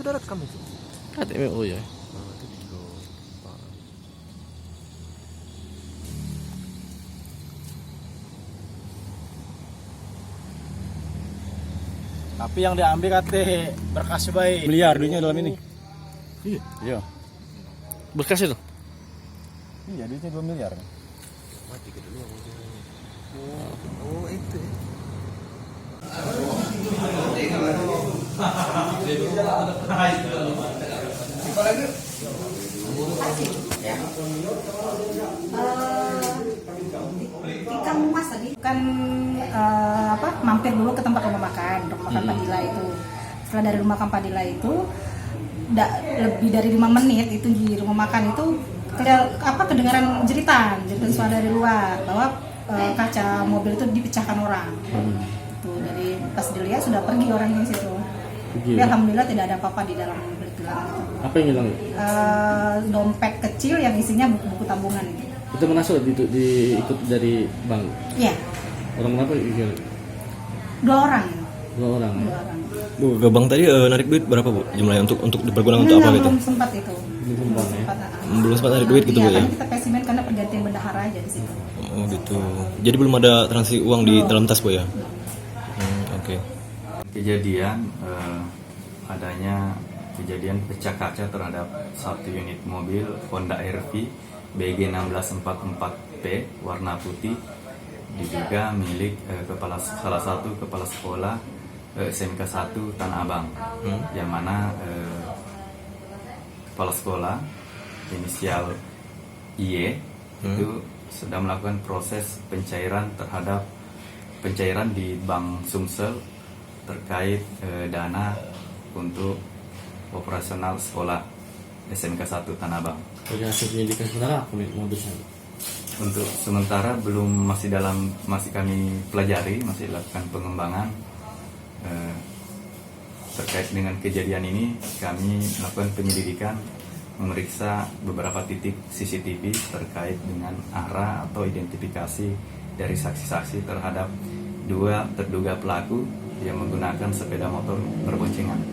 udah rekam itu. Ada oh ya. Tapi yang diambil kate berkas baik miliar duitnya dalam ini. Iya. Iya. Berkas itu. Iya, duitnya 2 miliar. Mati ke dulu. Oh, itu. Ikan mas tadi kan mampir dulu ke tempat rumah makan Padilla itu. Setelah dari rumah makan Padilla itu lebih dari 5 menit itu di rumah makan itu kedengaran jeritan suara dari luar bahwa kaca mobil itu dipecahkan orang. Tuh dari pas dilihat sudah pergi orangnya di situ. Tapi alhamdulillah tidak ada apa-apa di dalam mobil itu. Apa yang hilang? Dompet kecil yang isinya buku-buku tabungan. Itu masuk diikut dari bank. Iya. Orang berapa? 2 orang. 2 orang. Bu, ke bank tadi narik duit berapa, Bu? Jumlahnya untuk dipergunakan untuk apa gitu? Belum sempat itu. Belum sempat narik duit gitu, Bu ya? Kita spesimen karena pergantian bendahara aja di situ. Oh, gitu. Jadi belum ada transaksi uang di dalam tas, Bu ya? Oke. Kejadian adanya kejadian pecah kaca terhadap satu unit mobil Honda RV BG 1644P warna putih, diduga milik salah satu kepala sekolah SMK 1 Tanah Abang, yang mana kepala sekolah inisial IE itu sedang melakukan proses pencairan di Bank Sumsel terkait dana untuk operasional sekolah SMK 1 Tanah Abang. Dari hasil penyelidikan saudara apa modusnya? Untuk sementara masih kami pelajari, masih lakukan pengembangan terkait dengan kejadian ini. Kami melakukan penyelidikan, memeriksa beberapa titik CCTV terkait dengan arah atau identifikasi dari saksi-saksi terhadap 2 terduga pelaku yang menggunakan sepeda motor berboncengan.